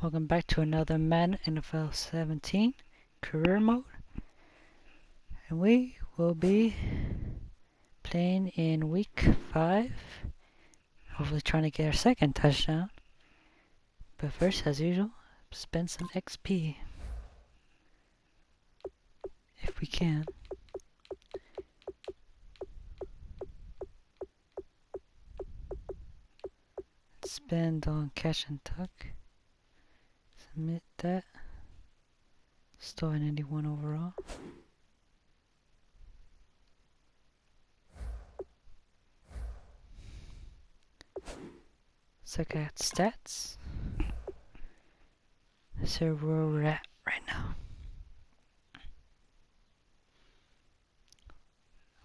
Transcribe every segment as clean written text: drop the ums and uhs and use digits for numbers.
Welcome back to another Madden NFL 17 career mode, and we will be playing in week 5, hopefully trying to get our second touchdown. But first, as usual, spend some XP if we can. Spend on catch and tuck. Submit that. Still an 81 overall. Let's look at stats. So where we're at right now.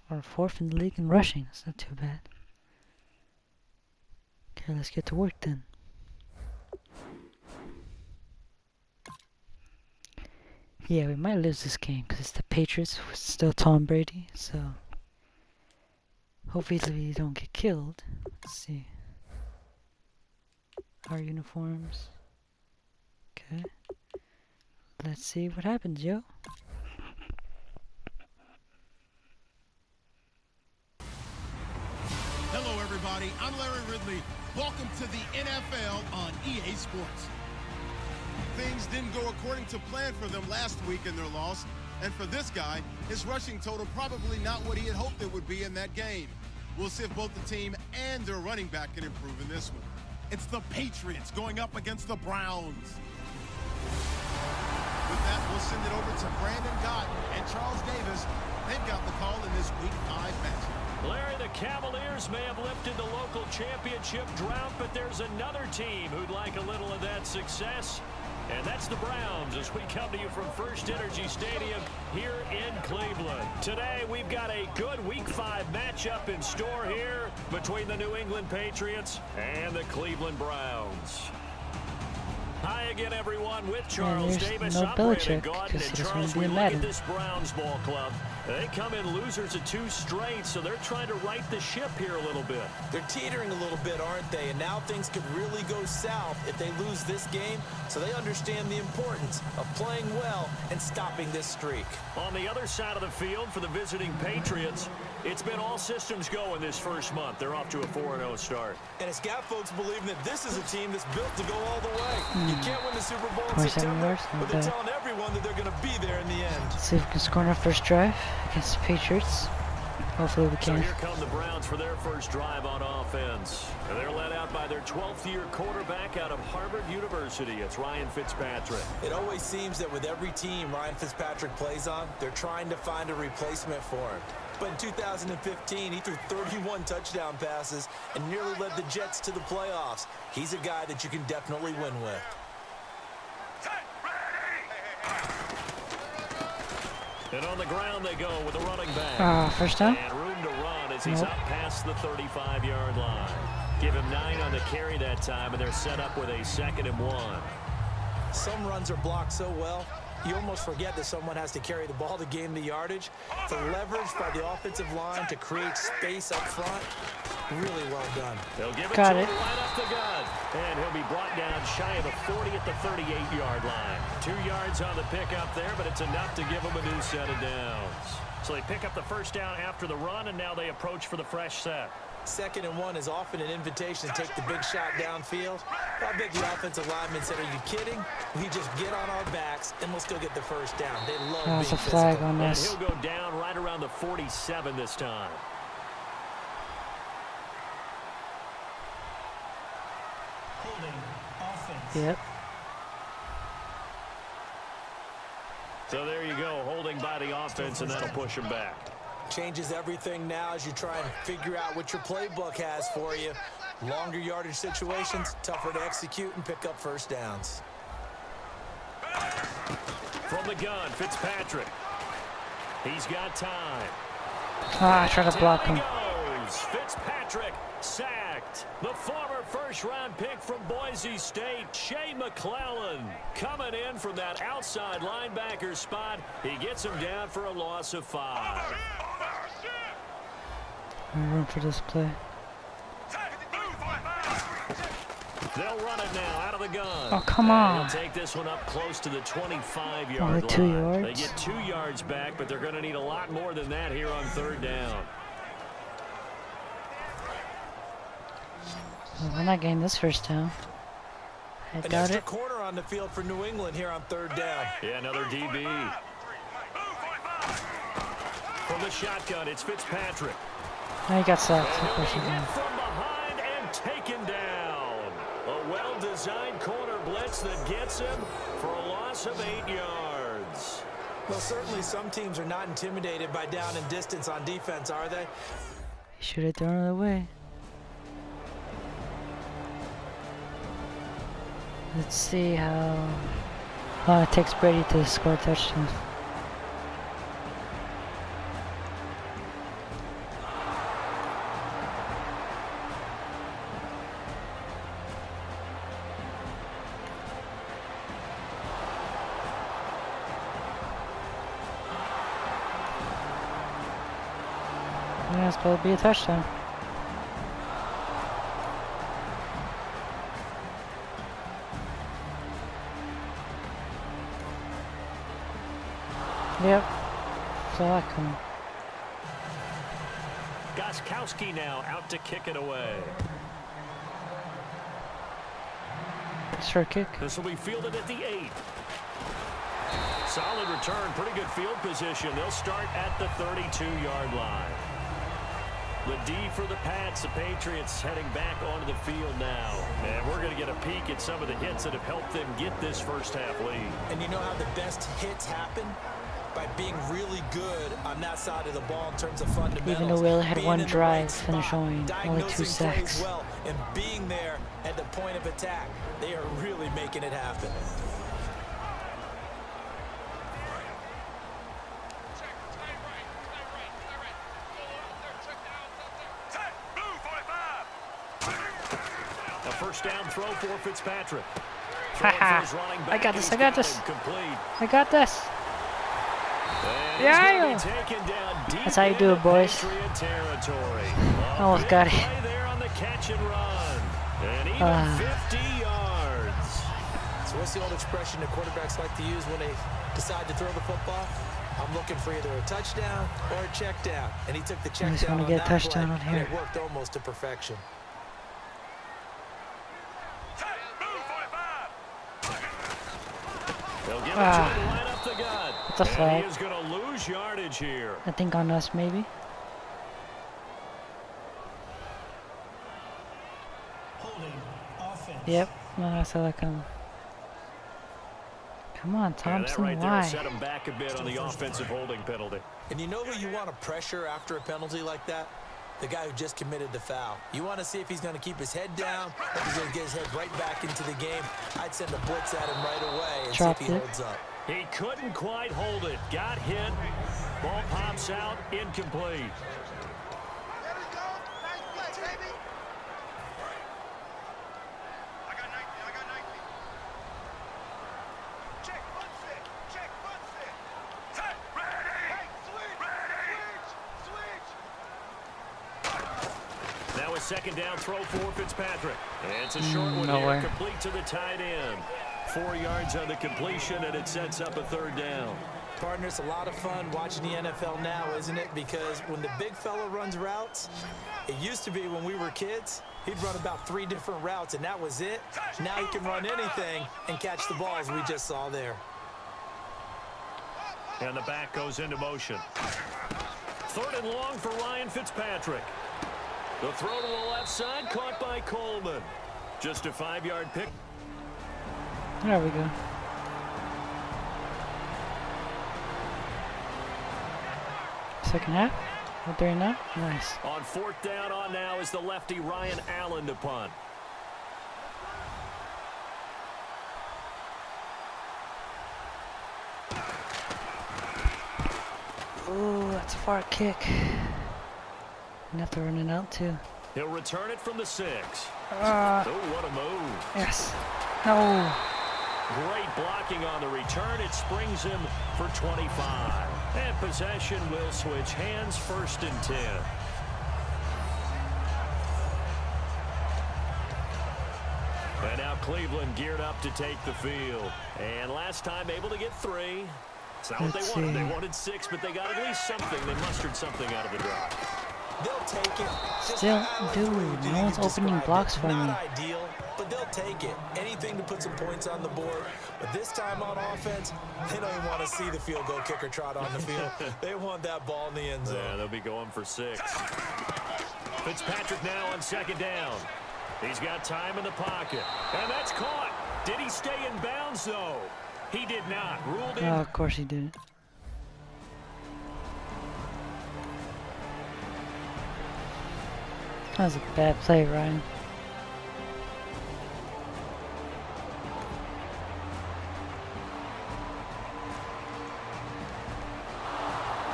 We're 4th in the league in rushing. That's not too bad. Okay, let's get to work then. Yeah, we might lose this game because it's the Patriots. We're still Tom Brady, so hopefully we don't get killed. Let's see. Our uniforms. Okay. Let's see what happens, yo. Hello, everybody. I'm Larry Ridley. Welcome to the NFL on EA Sports. Things didn't go according to plan for them last week in their loss. And for this guy, his rushing total probably not what he had hoped it would be in that game. We'll see if both the team and their running back can improve in this one. It's the Patriots going up against the Browns. With that, we'll send it over to Brandon Gott and Charles Davis. They've got the call in this Week 5 matchup. Larry, the Cavaliers may have lifted the local championship drought, but there's another team who'd like a little of that success. And that's the Browns as we come to you from First Energy Stadium here in Cleveland. Today we've got a good Week 5 matchup in store here between the New England Patriots and the Cleveland Browns. Hi again, everyone, with Charles Davis, no Brandon Belichick, Gott, and because Charles. we We look Madden. at this Browns ball club. They come in losers of 2 straight, so they're trying to right the ship here a little bit. They're teetering a little bit, aren't they? And now things could really go south if they lose this game, so they understand the importance of playing well and stopping this streak. On the other side of the field for the visiting Patriots, it's been all systems go in this first month. They're off to a 4-0 start. And it's got folks believing that this is a team that's built to go all the way. You can't win the Super Bowl in 27 September, yards, but they're telling everyone that they're going to be there in the end. Let's see if we can score on our first drive against the Patriots. Hopefully we So can. here come the Browns for their first drive on offense. And they're led out by their 12th-year quarterback out of Harvard University. It's Ryan Fitzpatrick. It always seems that with every team Ryan Fitzpatrick plays on, they're trying to find a replacement for him. But in 2015, he threw 31 touchdown passes and nearly led the Jets to the playoffs. He's a guy that you can definitely win with. And on the ground they go with a running back. First down? And room to run as he's up past the 35-yard line. Give him 9 on the carry that time, and they're set up with a 2nd and 1. Some runs are blocked so well, you almost forget that someone has to carry the ball to gain the yardage. The leverage by the offensive line to create space up front, really well done. They'll give it Got to it. him right up the gut. And he'll be brought down shy of the 40 at the 38-yard line. 2 yards on the pickup there, but it's enough to give him a new set of downs. So they pick up the first down after the run, and now they approach for the fresh set. 2nd and 1 is often an invitation to take the big shot downfield. I bet the offensive lineman said, are you kidding? We just get on our backs, and we'll still get the first down. They love being That's a physical. flag on And this. he'll go down right around the 47 this time. Yep. So there you go, holding by the offense, and that'll push him back. Changes everything now as you try and figure out what your playbook has for you. Longer yardage situations, tougher to execute and pick up first downs. From the gun, Fitzpatrick. He's got time. I tried to block him. Down he goes. Fitzpatrick sacked. The former first-round pick from Boise State, Shea McClellan, coming in from that outside linebacker spot. He gets him down for a loss of 5. No room for this play. They'll run it now out of the gun. Oh, come on. He'll take this one up close to the 25-yard Only line. 2 yards. They get 2 yards back, but they're going to need a lot more than that here on third down. Well, we're not getting this first down. I An doubt extra it. corner on the field for New England here on third down. Yeah, another DB. From the shotgun, it's Fitzpatrick. No, he got sacked. And Of course he he'll be did. hit from behind and taken down. A well-designed corner blitz that gets him for a loss of 8 yards. Well, certainly some teams are not intimidated by down and distance on defense, are they? He should have thrown it away. Let's see how long it takes Brady to score a touchdown. Yeah, it's supposed to be a touchdown. Yep. Saw that coming. Gostkowski now out to kick it away. Short kick. This will be fielded at the 8. Solid return, pretty good field position. They'll start at the 32-yard line. The D for the Pats, the Patriots heading back onto the field now. And we're going to get a peek at some of the hits that have helped them get this first half lead. And you know how the best hits happen? By being really good on that side of the ball in terms of fundamentals. Even though we only had Being one in the drive, right finished spot, only 2 diagnosing sacks. plays well, and being there at the point of attack. They are really making it happen. A first down throw for Fitzpatrick. Haha. I got this. I got this. I got this. Yeah. That's how you do it, boys. Almost got it. There on the catch and run. And even 50 yards. So what's the old expression that quarterbacks like to use when they decide to throw the football? I'm looking for either a touchdown or a check down. And he took the check just down want on to get a that touchdown play, on and here. it worked almost to perfection. They'll give it to him right up the gut. It's a flag. And he is going to lose yardage here. I think on us, maybe. Yep. No, I saw that coming. Come on, Thompson. Yeah, that right there will Why? set him back a bit on the offensive holding penalty. And you know who you want to pressure after a penalty like that? The guy who just committed the foul. You want to see if he's going to keep his head down, or if he's going to get his head right back into the game. I'd send a blitz at him right away and Dropped see if he it. holds up. He couldn't quite hold it. Got hit. Ball pops out. Incomplete. Now a second down throw for Fitzpatrick. And it's a short one nowhere. here, complete to the tight end. 4 yards on the completion, and it sets up a third down. Partner, it's a lot of fun watching the NFL now, isn't it? Because when the big fella runs routes, it used to be when we were kids, he'd run about 3 different routes, and that was it. Now he can run anything and catch the balls we just saw there. And the back goes into motion. Third and long for Ryan Fitzpatrick. The throw to the left side, caught by Coleman. Just a 5-yard pick. There we go. Second half. We're doing that. Nice. On fourth down on now is the lefty Ryan Allen to punt. Ooh, that's a far kick. You have to run it out too. He'll return it from the 6. Ah. Oh, what a move. Yes. No. Great blocking on the return. It springs him for 25. And possession will switch hands, 1st and 10. Cleveland geared up to take the field. And last time able to get 3. It's not what they wanted. They wanted 6, but they got at least something. They mustered something out of the drive. They'll take it. Still, dude, no one's opening blocks for me. Not ideal, but they'll take it. Anything to put some points on the board. But this time on offense, they don't even want to see the field goal kicker trot on the field. They want that ball in the end zone. Yeah, they'll be going for 6. Fitzpatrick now on 2nd down. He's got time in the pocket. And that's caught. Did he stay in bounds, though? He did not. Ruled in. Oh, of course he didn't. That was a bad play, Ryan.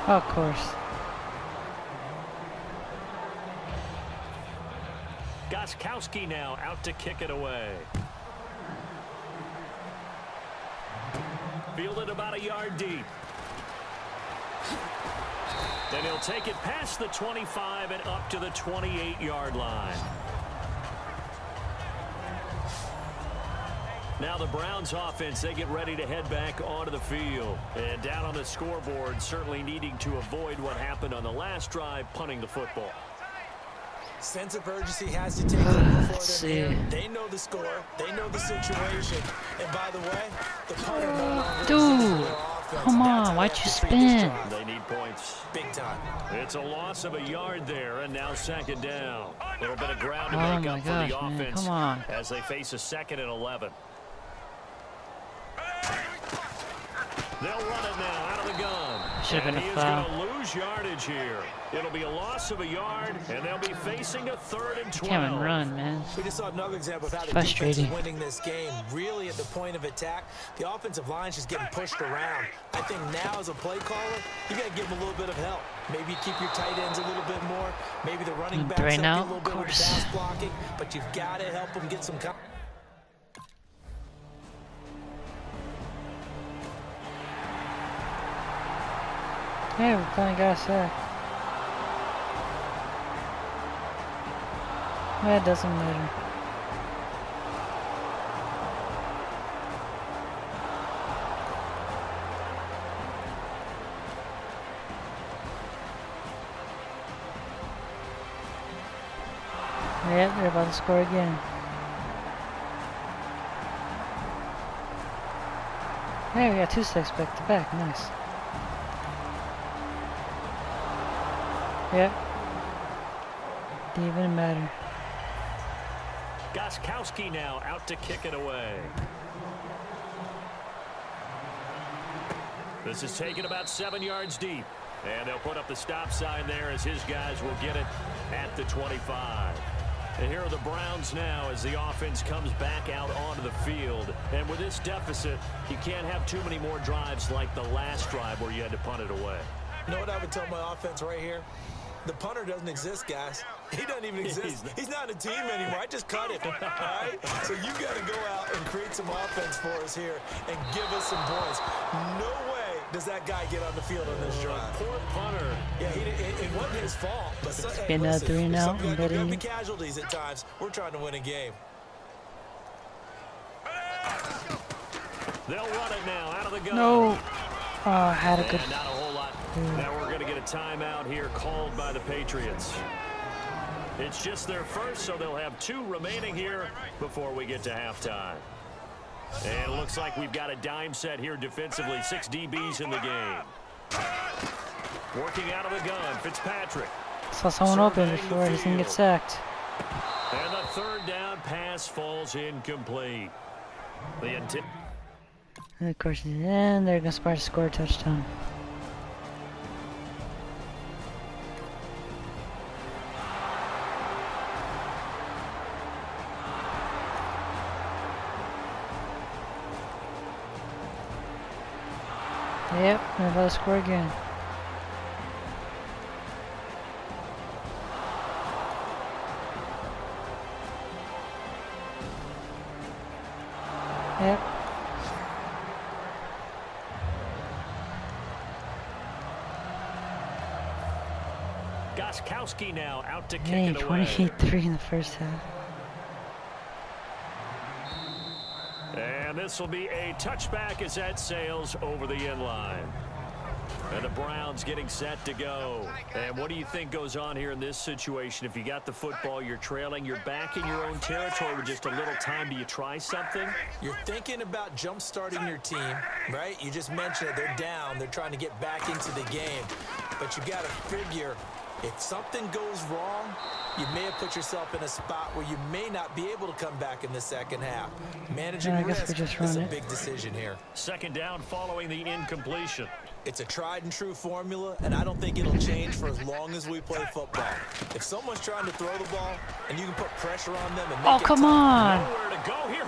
Oh, of course. Gostkowski now out to kick it away. Fielded about a yard deep. Then he'll take it past the 25 and up to the 28-yard line. Now the Browns offense, they get ready to head back onto the field. And down on the scoreboard, certainly needing to avoid what happened on the last drive, punting the football. Sense of urgency has to take over before they're here. They know the score. They know the situation. And by the way, the punter no longer Dude, come on, why'd you spin? They need points. Big time. It's a loss of a yard there, and now 2nd down. A little bit of ground to Oh make my up gosh, for the man, offense come on. as they face a 2nd and 11. They'll run it now out of the gun. Should have been and he a is foul. going to lose yardage here. It'll be a loss of a yard, and they'll be facing a 3rd and 12. Can't even run, man. We just saw another example of how the Frustrating. defense is winning this game. Really at the point of attack, the offensive line's just getting pushed around. I think now as a play caller, you got to give them a little bit of help. Maybe keep your tight ends a little bit more. Maybe the running backs right help now, you a little of bit with course. the pass blocking. But you've got to help them get some. Hey, we're playing guys sack. That doesn't matter. Yeah, they're about to score again. Hey, we got 2 sacks back to back. Nice. Yep. Didn't even matter. Gostkowski now out to kick it away. This is taken about 7 yards deep. And they'll put up the stop sign there as his guys will get it at the 25. And here are the Browns now as the offense comes back out onto the field. And with this deficit, you can't have too many more drives like the last drive where you had to punt it away. You know what I would tell my offense right here? The punter doesn't exist, guys. He doesn't even exist. He's not a team anymore. I just cut him, all right? So you got to go out and create some offense for us here and give us some points. No way does that guy get on the field on this drive. Poor punter. Yeah, it wasn't his fault. But Be another 3 and out. I'm betting the it. casualties at times. We're trying to win a game. They'll run it now out of the gun. No. Oh, I had a good. And not a whole lot. Now we're going to get a timeout here called by the Patriots. It's just their first, so they'll have 2 remaining here before we get to halftime. And it looks like we've got a dime set here defensively. 6 DBs in the game. Working out of the gun, Fitzpatrick. Saw someone open before he didn't get sacked. And the 3rd down pass falls incomplete. And of course, then they're gonna start to score a touchdown. Yep, they're about to score again. Yep. Gostkowski now out to kick Dang, it away. 28-3 in the first half. And this will be a touchback as that sails over the end line. And the Browns getting set to go. And what do you think goes on here in this situation? If you got the football, you're trailing, you're back in your own territory with just a little time. Do you try something? You're thinking about jump-starting your team, right? You just mentioned it. They're down. They're trying to get back into the game. But you got to figure, if something goes wrong, you may have put yourself in a spot where you may not be able to come back in the second half. Managing risk is a big decision here. Second down following the incompletion. It's a tried-and-true formula, and I don't think it'll change for as long as we play football. If someone's trying to throw the ball, and you can put pressure on them and make it come on!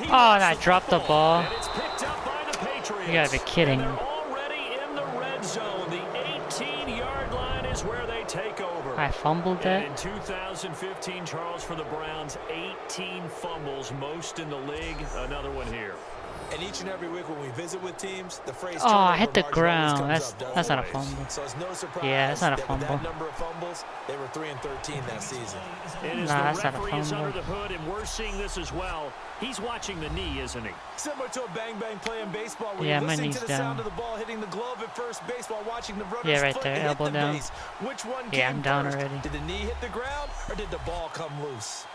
Oh, and I dropped the ball. And it's picked up by the Patriots. You gotta be kidding me. And they're already in the red zone. The 18-yard line is where they take over. I fumbled that. And in 2015, Charles, for the Browns, 18 fumbles, most in the league. Another one here. And each and every week when we visit with teams, the phrase I hit the ground. That's not a fumble. So it's no surprise that's not a that fumble. with that number of fumbles, they were 3-13 that season. And Nah, as that's the not a referee is fumble. under the hood, and we're seeing this as well. He's watching the knee, isn't he? Similar to a bang-bang play in baseball where Yeah, you're my listening knee's to the down. sound of the ball hitting the glove at first base while watching the runner's Yeah, right foot there, hit elbow the down. base. Which one Yeah, came I'm down first? already. Did the knee hit the ground or did the ball come loose?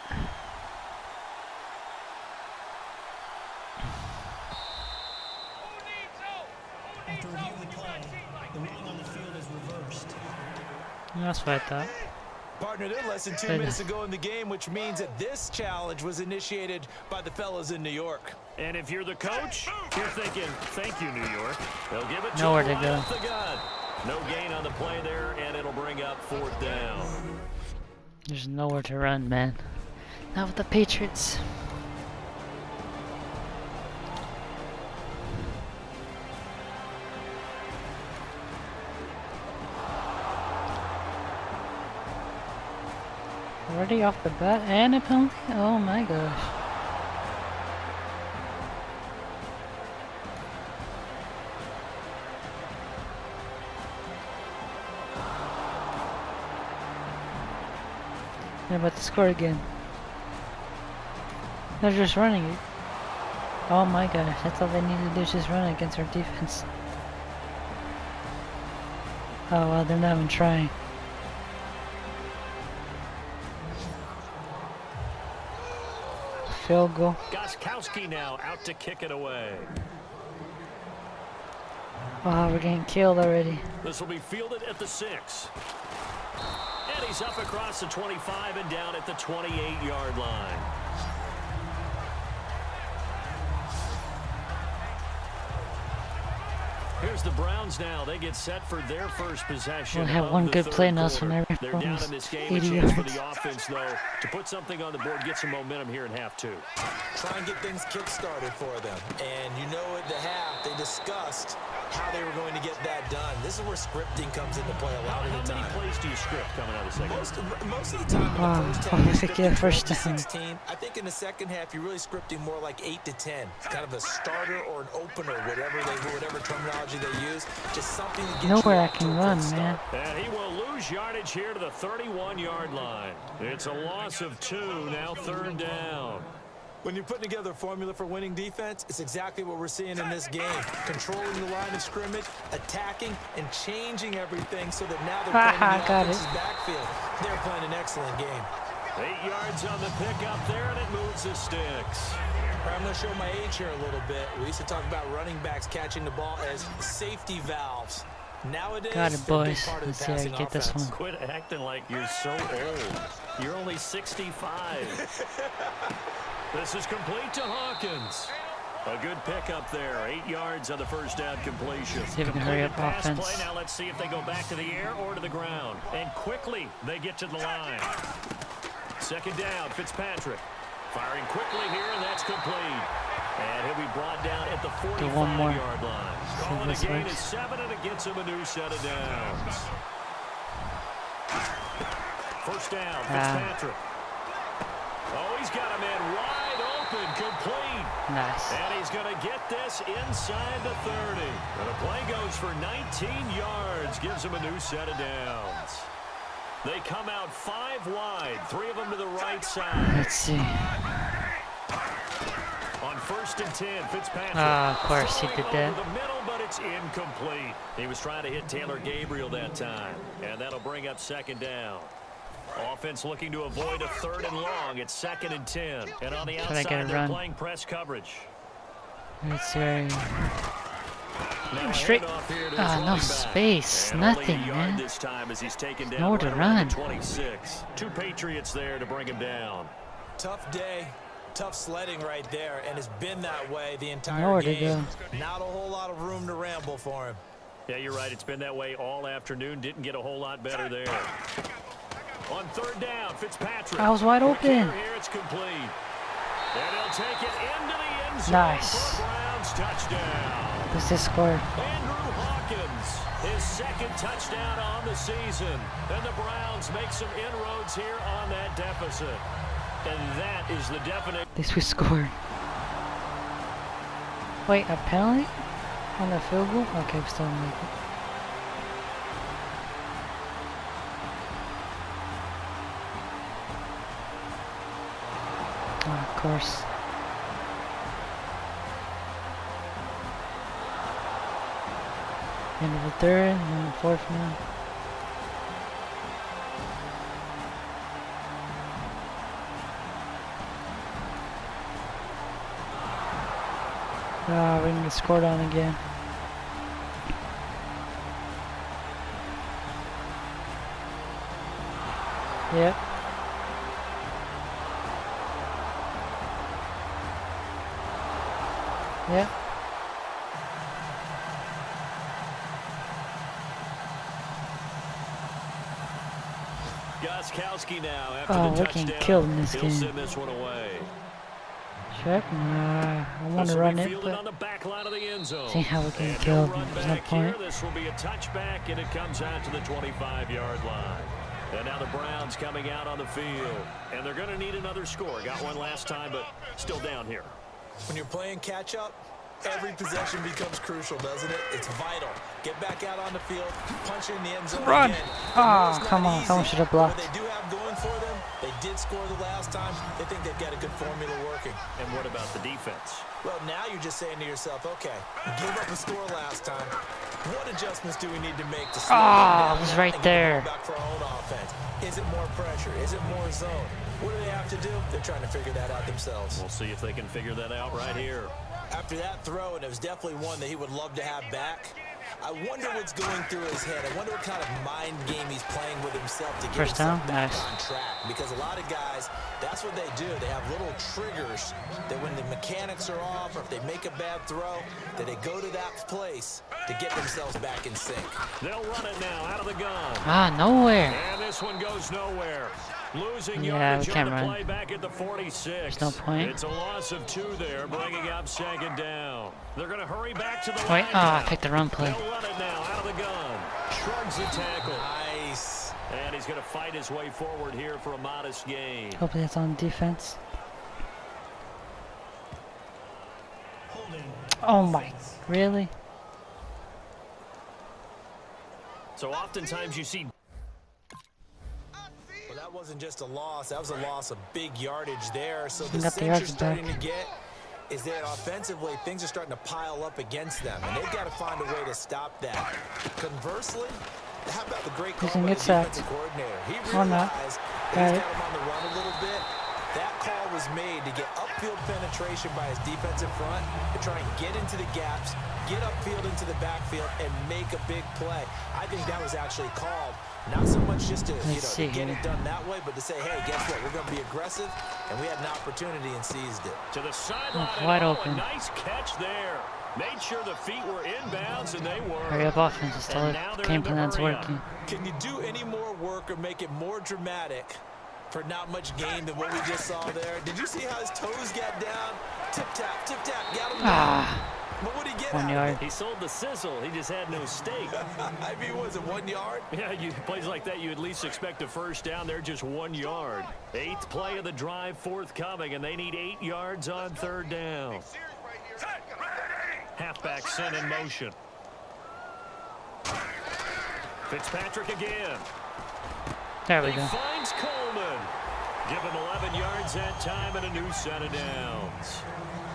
After reviewing the play, the ruling on the field is reversed. That's what I thought. Partner, they're less than 2 minutes ago in the game, which means that this challenge was initiated by the fellas in New York. And if you're the coach, you're thinking, thank you, New York. They'll give it to Nowhere him to right go. off the gun. No gain on the play there, and it'll bring up fourth down. There's nowhere to run, man. Not with the Patriots. Already off the bat and a penalty? Oh my gosh. They're about to score again. They're just running it. Oh my gosh, that's all they need to do is just run against our defense. Oh well, they're not even trying. Field goal. Gostkowski now out to kick it away. Oh, we're getting killed already. This will be fielded at the 6. And he's up across the 25 and down at the 28-yard line. Here's the Browns now. They get set for their first possession. We'll have of one the good third play now, so quarter. never They're down almost in this game. 80 A chance for yards. the offense, though, to put something on the board, get some momentum here in half 2. Try and get things kick-started for them. And you know at the half, they discussed how they were going to get that done. This is where scripting comes into play a lot of the How time. many plays do you script coming out of the second? Most of the time in the first half, if you're we get scripting first 12 to down. 16. I think in the second half, you're really scripting more like 8 to 10. It's kind of a starter or an opener, whatever terminology they use. Just something to get Nowhere you I off to can a run, good start. man. And he will lose yardage here to the 31-yard line. It's a loss of 2, now third down. When you're putting together a formula for winning defense, it's exactly what we're seeing in this game. Controlling the line of scrimmage, attacking, and changing everything so that now they're playing in the Got offense's it. backfield. They're playing an excellent game. 8 yards on the pickup there, and it moves the sticks. All right, I'm going to show my age here a little bit. We used to talk about running backs catching the ball as safety valves. Nowadays, Got it, they're a big boys. part of Let's the see how passing you get this offense. one. Quit acting like you're so old. You're only 65. This is complete to Hawkins. A good pickup there. 8 yards on the first down completion. See if we can hurry up Completed pass offense. play. Now let's see if they go back to the air or to the ground. And quickly they get to the line. Second down, Fitzpatrick. Firing quickly here, and that's complete. And he'll be brought down at the Do one more. 45-yard line. Calling a this gain works. is 7, and it gets him a new set of downs. First down, Fitzpatrick. Oh, he's got a man wide open, complete. Nice. And he's going to get this inside the 30. And the play goes for 19 yards, gives him a new set of downs. They come out 5 wide, 3 of them to the right side. Let's see. On 1st and 10. Fitzpatrick. Ah, of course he did that. Over the middle, but it's incomplete. He was trying to hit Taylor Gabriel that time, and that'll bring up 2nd down. Offense looking to avoid a 3rd and long. It's 2nd and 10. And on the outside, they're playing press coverage. It's very straight. No space, nothing, man. This time as he's taken down Nowhere to run. 26. 2 Patriots there to bring him down. Tough day, tough sledding right there, and it's been that way the entire Nowhere game. to go. Not a whole lot of room to ramble for him. Yeah, you're right. It's been that way all afternoon. Didn't get a whole lot better there. On 3rd down, Fitzpatrick. I was wide open. Here it's complete. And he'll take it into the end zone. Nice. For a Browns touchdown. What's this score? Andrew Hawkins, his 2nd touchdown on the season. And the Browns make some inroads here on that deficit. And that is the definite. At least we scored. Wait, a penalty on the field goal? Okay, we still make it. Oh, of course. End of the 3rd, and the 4th now. Ah, we're gonna get scored on again. Yep. Yep. Gostkowski now after Oh, the we're getting touchdown. killed in this He'll game. send this one away. Check. Nah, I want This to will run be it, fielded but on the back line of the end zone. see how we're getting And killed. no run There's no back point. here. This will be a touchback, and it comes out to the 25-yard line. And now the Browns coming out on the field. And they're going to need another score. Got one last time, but still down here. When you're playing catch-up, every possession becomes crucial, doesn't it? It's vital. Get back out on the field, punch it in the end zone Run! again. Oh, come on. Someone should have blocked. What they do have going for them, they did score the last time. They think they've got a good formula working. And what about the defense? Well, now you're just saying to yourself, okay, give up a score last time. What adjustments do we need to make to slow Ah, them it was down right and get the there. ball back for our own offense? Is it more pressure? Is it more zone? What do they have to do? They're trying to figure that out themselves. We'll see if they can figure that out right here. After that throw, and it was definitely one that he would love to have back, I wonder what's going through his head. I wonder what kind of mind game he's playing with himself to get First down? himself back Nice. on track. Because a lot of guys, that's what they do. They have little triggers that when the mechanics are off or if they make a bad throw, that they go to that place to get themselves back in sync. They'll run it now out of the gun. Ah, nowhere. And this one goes nowhere. Losing Yeah, yardage we can't on the run. play back at the 46. There's no point. It's a loss of 2 there, bringing up 2nd down. They're going to hurry back to the Wait, line I now. picked the run play. They'll run it now out of the gun. Shrugs the tackle. Nice. And he's going to fight his way forward here for a modest gain. Hopefully that's on defense. Holding. Oh my, really? So oftentimes you see Well, that wasn't just a loss. That was a loss of big yardage there. So the Got the sense yards you're starting back. to get is that offensively things are starting to pile up against them, and they've got to find a way to stop that. Conversely, how about the great He's call gonna by the get sacked. defensive coordinator? He Or not. realized Got that he's it. got him on the run a little bit. That call was made to get upfield penetration by his defensive front to try and get into the gaps, get upfield into the backfield, and make a big play. I think that was actually called. Not so much just to, Let's see to get here. it done that way, but to say, hey, guess what? We're going to be aggressive, and we had an opportunity and seized it. to the sideline. Oh, wide and open. A nice catch there. Made sure the feet were inbounds, and they were. Hurry up offense. It's still And now they're game in the plan's hurry up. working. Can you do any more work or make it more dramatic for not much gain than what we just saw there? Did you see how his toes got down? Tip-tap, got him down. Ah, But what did he get 1 out of yard. it? He sold the sizzle. He just had no steak. I mean, was it 1 yard? Yeah, plays like that, you at least expect a first down. They're just 1 yard. 8th play of the drive forthcoming, and they need 8 yards on 3rd down. Halfback sent in motion. Fitzpatrick again. There we He go. finds Coleman. Give him 11 yards that time and a new set of downs.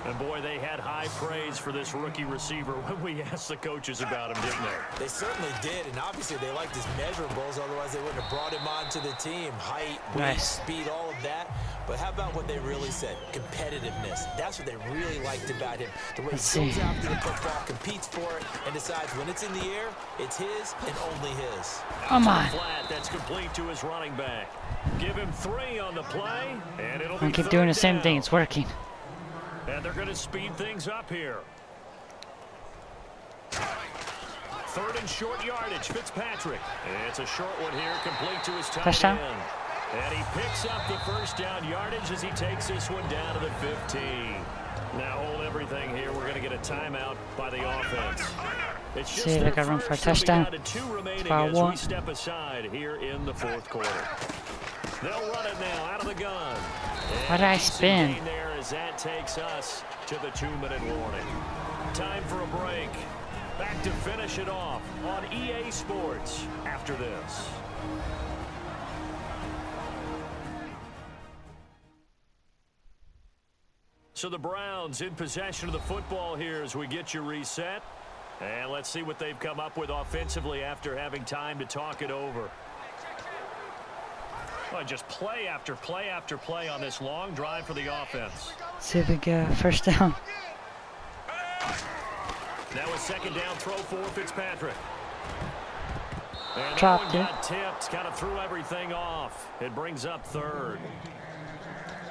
And boy, they had high praise for this rookie receiver when we asked the coaches about him, didn't they? They certainly did, and obviously they liked his measurables, otherwise they wouldn't have brought him onto the team. Height, weight, speed, all of that. But how about what they really said? Competitiveness. That's what they really liked about him. The way he goes after the football, competes for it, and decides when it's in the air, it's his and only his. Come on. Flat, that's complete to his running back. Give him 3 on the play, and it'll be I keep doing the same thing. It's working. And they're going to speed things up here. 3rd and short yardage, Fitzpatrick. It's a short one here, complete to his tight end. And he picks up the 1st down yardage as he takes this one down to the 15. Now hold everything here. We're going to get a timeout by the offense. It's just they got room for a touchdown. 2 remaining as we step aside here in the 4th quarter. They'll run it now out of the gun. Why did I spin? There as that takes us to the 2-minute warning. Time for a break. Back to finish it off on EA Sports after this. So the Browns in possession of the football here as we get you reset. And let's see what they've come up with offensively after having time to talk it over. Well, just play after play after play on this long drive for the offense. See if we get a 1st down. Now a 2nd down throw for Fitzpatrick. And Dropped that one got tipped, kind of threw everything off. It brings up 3rd.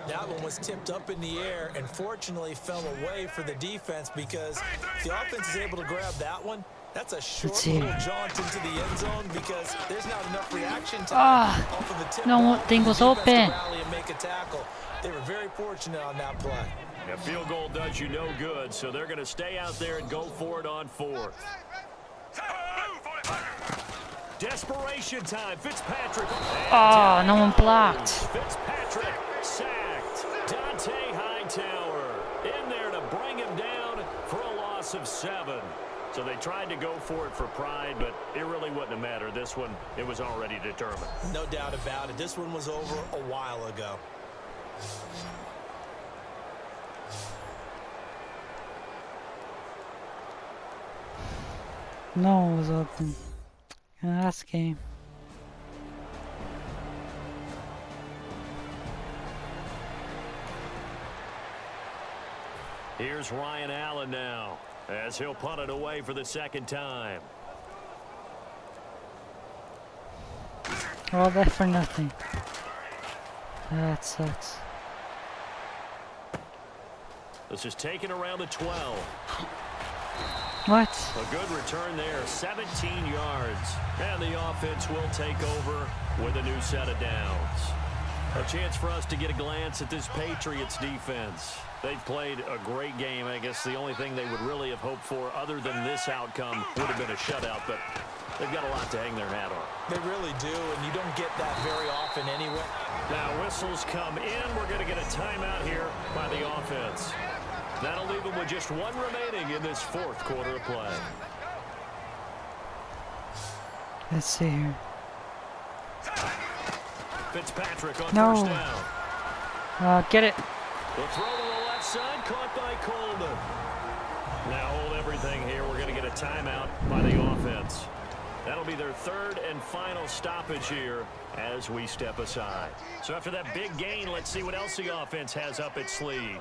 That one was tipped up in the air and fortunately fell away for the defense because if the offense is able to grab that one, that's a short little jaunt into the end zone because there's not enough reaction time off of the tip. No thing was open. Rally and make a tackle. They were very fortunate on that play. A field goal does you no good, so they're going to stay out there and go for it on 4th. Desperation time. Fitzpatrick. Oh, no one blocked. Fitzpatrick sacked. Dante Hightower in there to bring him down for a loss of 7. So they tried to go for it for pride, but it really wouldn't have mattered. This one, it was already determined. No doubt about it. This one was over a while ago. No one was open in the last game. Here's Ryan Allen now as he'll punt it away for the 2nd time. All that for nothing. That sucks. This is taken around the 12. What? A good return there, 17 yards. And the offense will take over with a new set of downs. A chance for us to get a glance at this Patriots defense. They've played a great game. I guess the only thing they would really have hoped for other than this outcome would have been a shutout, but they've got a lot to hang their hat on. They really do, and you don't get that very often anyway. Now whistles come in. We're going to get a timeout here by the offense. That'll leave them with just 1 remaining in this 4th quarter of play. Let's see here. Fitzpatrick on 1st down. Get it. The throw to the left side, caught by Coleman. Now hold everything here. We're going to get a timeout by the offense. That'll be their 3rd and final stoppage here as we step aside. So after that big gain, let's see what else the offense has up its sleeve.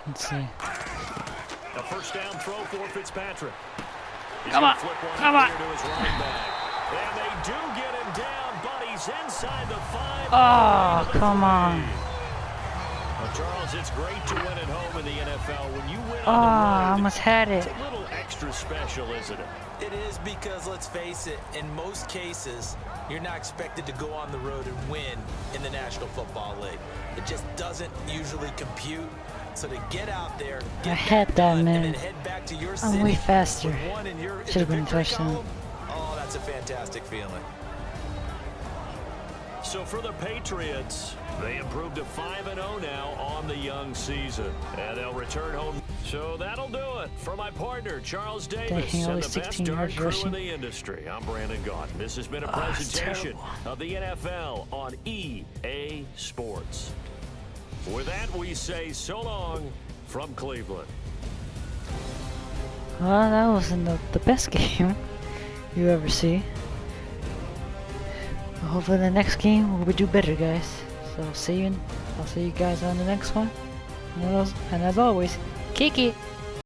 Let's see. A 1st down throw for Fitzpatrick. Come on. Come on. To his running back. And they do get him down, but he's inside the 5. Oh, come on. Well, Charles, it's great to win at home in the NFL. When you win Oh, on the I road, almost had it. it's a little extra special, isn't it? It is because, let's face it, in most cases, you're not expected to go on the road and win in the National Football League. It just doesn't usually compute. So to get out there, I had that, man. and then head back to your city I'm way faster. with one in your Should have been a victory touchdown. column, oh, that's a fantastic feeling. So for the Patriots, they improved to 5-0 now on the young season. And they'll return home. So that'll do it for my partner, Charles Davis, Dang, and only the 16 best dark yards crew rushing. in the industry. I'm Brandon Gaudin. This has been a It's presentation terrible. of the NFL on EA Sports. With that, we say so long from Cleveland. Well, that wasn't the best game you ever see. Hopefully the next game we'll do better, guys. So I'll see you guys on the next one. And as always, kick it!